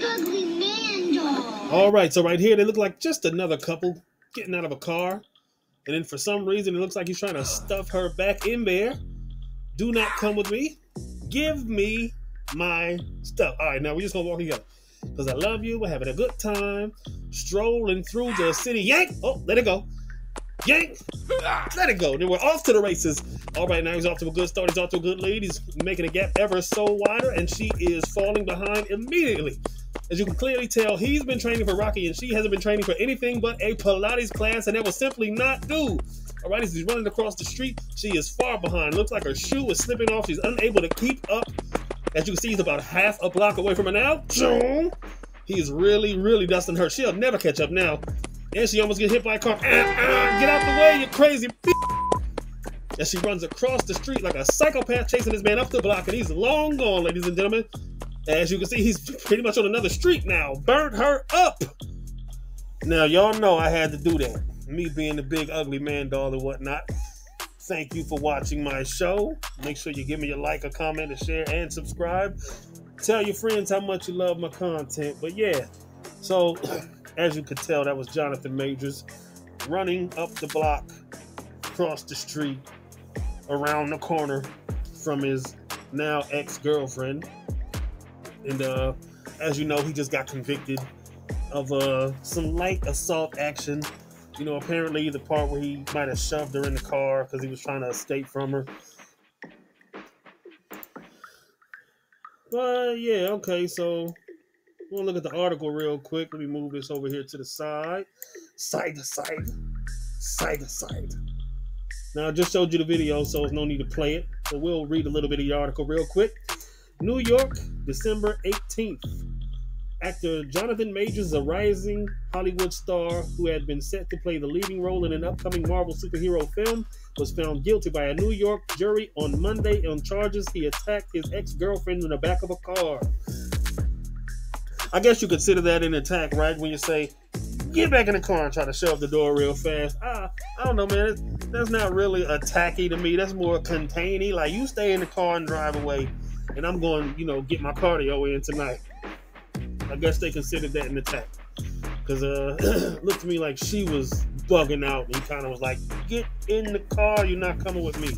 big ugly man doll. All right, so right here, they look like just another couple getting out of a car. And then for some reason, it looks like he's trying to stuff her back in there. Do not come with me. Give me my stuff. All right, now we're just going to walk together. Because I love you. We're having a good time. Strolling through the city. Yank! Oh, let it go. Yank! Let it go. Then we're off to the races. All right, now he's off to a good start. He's off to a good lead. He's making a gap ever so wider. And she is falling behind immediately. As you can clearly tell, he's been training for Rocky, and she hasn't been training for anything but a Pilates class, and that will simply not do. All right, as he's running across the street, she is far behind. Looks like her shoe is slipping off. She's unable to keep up. As you can see, he's about half a block away from her now. He is really, really dusting her. She'll never catch up now. And she almost gets hit by a car. Get out the way, you crazy bitch. As she runs across the street like a psychopath chasing this man up the block, and he's long gone, ladies and gentlemen. As you can see, he's pretty much on another street now. Burnt her up. Now, y'all know I had to do that. Me being the big ugly man doll and whatnot. Thank you for watching my show. Make sure you give me a like, a comment, a share, and subscribe. Tell your friends how much you love my content. But yeah, so as you could tell, that was Johnathan Majors running up the block, across the street, around the corner from his now ex-girlfriend. And as you know, he just got convicted of some light assault action. You know, apparently the part where he might have shoved her in the car because he was trying to escape from her. But yeah, okay, so we'll look at the article real quick. Let me move this over here to the side. Side to side. Side to side. Now, I just showed you the video, so there's no need to play it. So we'll read a little bit of the article real quick. New York, December 18th. Actor Johnathan Majors, a rising Hollywood star who had been set to play the leading role in an upcoming Marvel superhero film, was found guilty by a New York jury on Monday on charges he attacked his ex-girlfriend in the back of a car. I guess you consider that an attack, right? When you say, get back in the car and try to shove the door real fast. I don't know, man. That's not really attacky to me. That's more containy. Like, you stay in the car and drive away, and I'm going, you know, get my cardio in tonight. I guess they considered that an attack. Because it looked to me like she was bugging out, and he kind of was like, get in the car, you're not coming with me.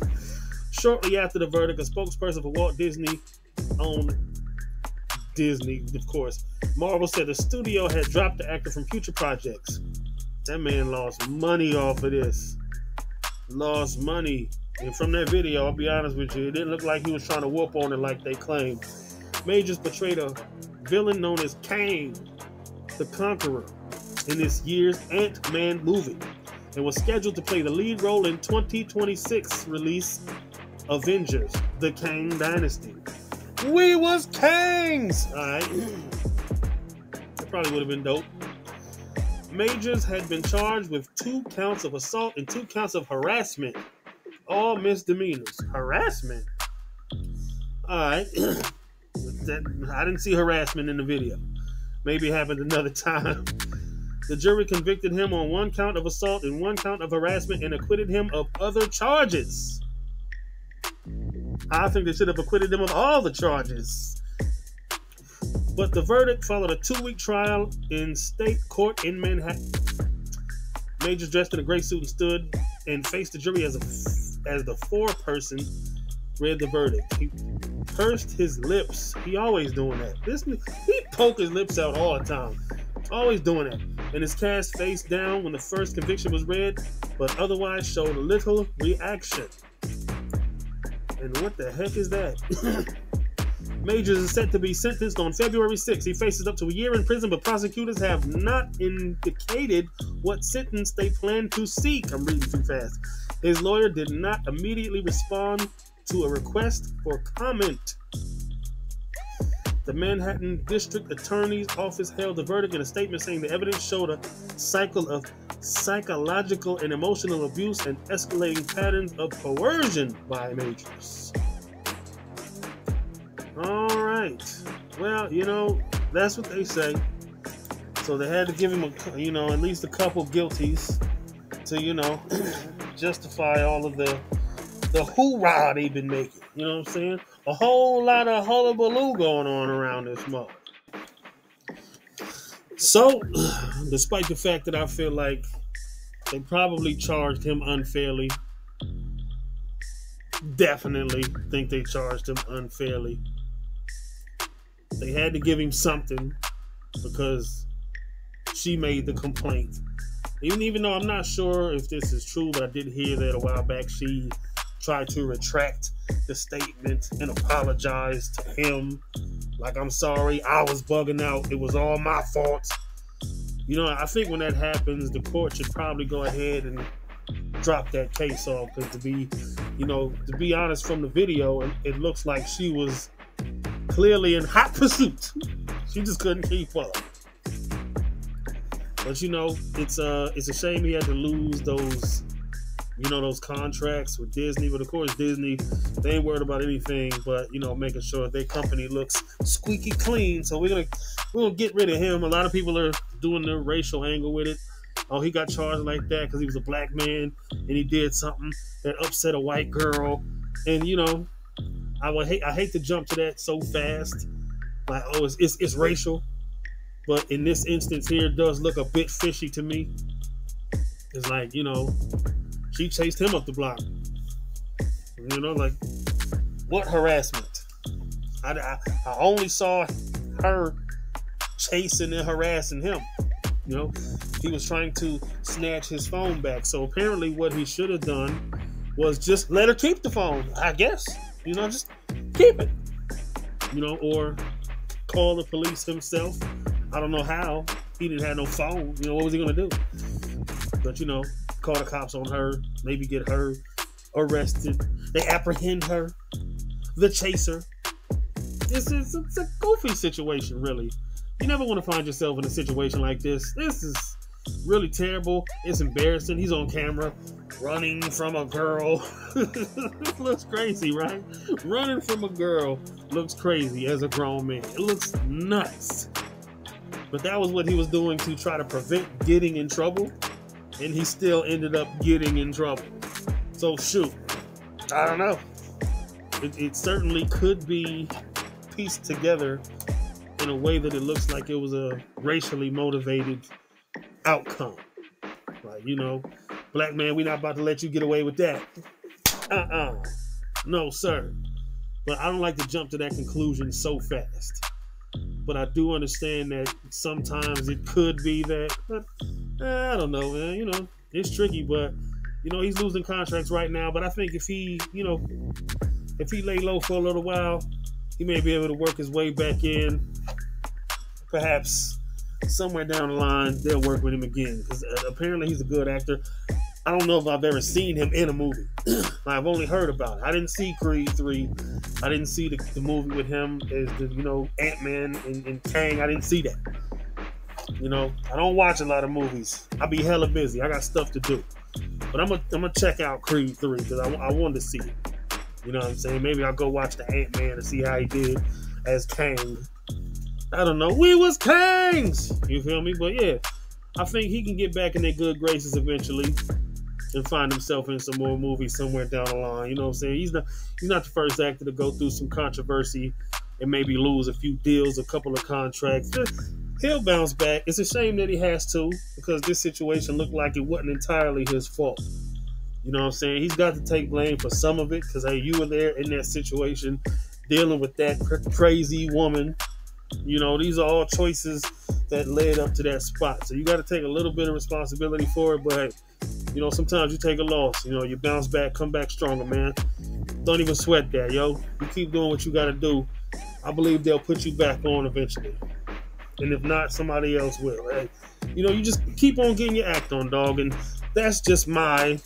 Shortly after the verdict, a spokesperson for Walt Disney, owned Disney, of course, Marvel said the studio had dropped the actor from future projects. That man lost money off of this. Lost money. And from that video, I'll be honest with you, it didn't look like he was trying to whoop on it like they claimed. Majors portrayed a villain known as Kang the Conqueror in this year's Ant-Man movie and was scheduled to play the lead role in 2026 release Avengers, The Kang Dynasty. We was Kangs! Alright. That probably would have been dope. Majors had been charged with 2 counts of assault and 2 counts of harassment. All misdemeanors. Harassment? Alright. I didn't see harassment in the video. Maybe it happened another time. The jury convicted him on 1 count of assault and 1 count of harassment and acquitted him of other charges. I think they should have acquitted him of all the charges. But the verdict followed a 2-week trial in state court in Manhattan. Majors dressed in a gray suit and stood and faced the jury as the foreperson read the verdict. He pursed his lips. He always doing that. He poke his lips out all the time. Always doing that. And his cast face down when the first conviction was read, but otherwise showed little reaction. And what the heck is that? Majors is set to be sentenced on February 6th. He faces up to a year in prison, but prosecutors have not indicated what sentence they plan to seek. I'm reading too fast. His lawyer did not immediately respond to a request for comment. The Manhattan District Attorney's Office held the verdict in a statement saying the evidence showed a cycle of psychological and emotional abuse and escalating patterns of coercion by Majors. All right. Well, you know, that's what they say. So they had to give him, at least a couple guilties to, justify all of the hoorah they've been making. You know what I'm saying? A whole lot of hullabaloo going on around this mug. So, despite the fact that I feel like they probably charged him unfairly, definitely think they charged him unfairly. They had to give him something because she made the complaint. Even though I'm not sure if this is true, but I did hear that a while back she tried to retract the statement and apologize to him. Like, I'm sorry, I was bugging out. It was all my fault. You know, I think when that happens, the court should probably go ahead and drop that case off. Because to be honest, from the video, it looks like she was clearly in hot pursuit. She just couldn't keep up. But it's a shame he had to lose those contracts with Disney. But of course, Disney, they ain't worried about anything but making sure their company looks squeaky clean. So we're gonna get rid of him. A lot of people are doing the racial angle with it. Oh, he got charged like that because he was a black man and he did something that upset a white girl. And I hate to jump to that so fast. Like, oh, it's racial. But in this instance here, it does look a bit fishy to me. It's like, she chased him up the block. Like, what harassment? I only saw her chasing and harassing him. He was trying to snatch his phone back. So apparently what he should have done was just let her keep the phone, I guess. Just keep it. Or call the police himself. I don't know how. He didn't have no phone. What was he going to do? But, call the cops on her. Maybe get her arrested. They apprehend her. The chaser. It's a goofy situation, really. You never want to find yourself in a situation like this. This is really terrible. It's embarrassing. He's on camera running from a girl. It looks crazy, right? Running from a girl looks crazy as a grown man. It looks nuts. But that was what he was doing to try to prevent getting in trouble. And he still ended up getting in trouble. So shoot, I don't know. It certainly could be pieced together in a way that it looks like it was a racially motivated outcome. Like, black man, we're not about to let you get away with that. No, sir. But I don't like to jump to that conclusion so fast. But I do understand that sometimes it could be that. But I don't know, man. It's tricky, but he's losing contracts right now. But I think if he lay low for a little while, he may be able to work his way back in. Perhaps somewhere down the line they'll work with him again, because apparently he's a good actor. I don't know if I've ever seen him in a movie. I've only heard about it. I didn't see Creed 3. I didn't see the movie with him as the Ant-Man and Kang. I didn't see that. I don't watch a lot of movies. I be hella busy. I got stuff to do. But I'm gonna check out Creed 3 because I wanted to see it. You know what I'm saying? Maybe I'll go watch the Ant-Man and see how he did as Kang. I don't know. We was Kangs! You feel me? But yeah, I think he can get back in their good graces eventually and find himself in some more movies somewhere down the line. You know what I'm saying? He's not the first actor to go through some controversy and maybe lose a few deals, a couple of contracts. He'll bounce back. It's a shame that he has to, because this situation looked like it wasn't entirely his fault. You know what I'm saying? He's got to take blame for some of it, because hey, you were there in that situation dealing with that crazy woman. These are all choices that led up to that spot. So you got to take a little bit of responsibility for it, but sometimes you take a loss. You bounce back, come back stronger, man. Don't even sweat that, yo. You keep doing what you got to do. I believe they'll put you back on eventually. And if not, somebody else will. Hey, you just keep on getting your act on, dog. And that's just my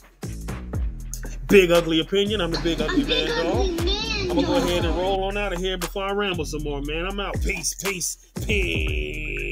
big ugly opinion. I'm the big ugly man, dog. I'm going to go ahead and roll on out of here before I ramble some more, man. I'm out. Peace, peace, peace.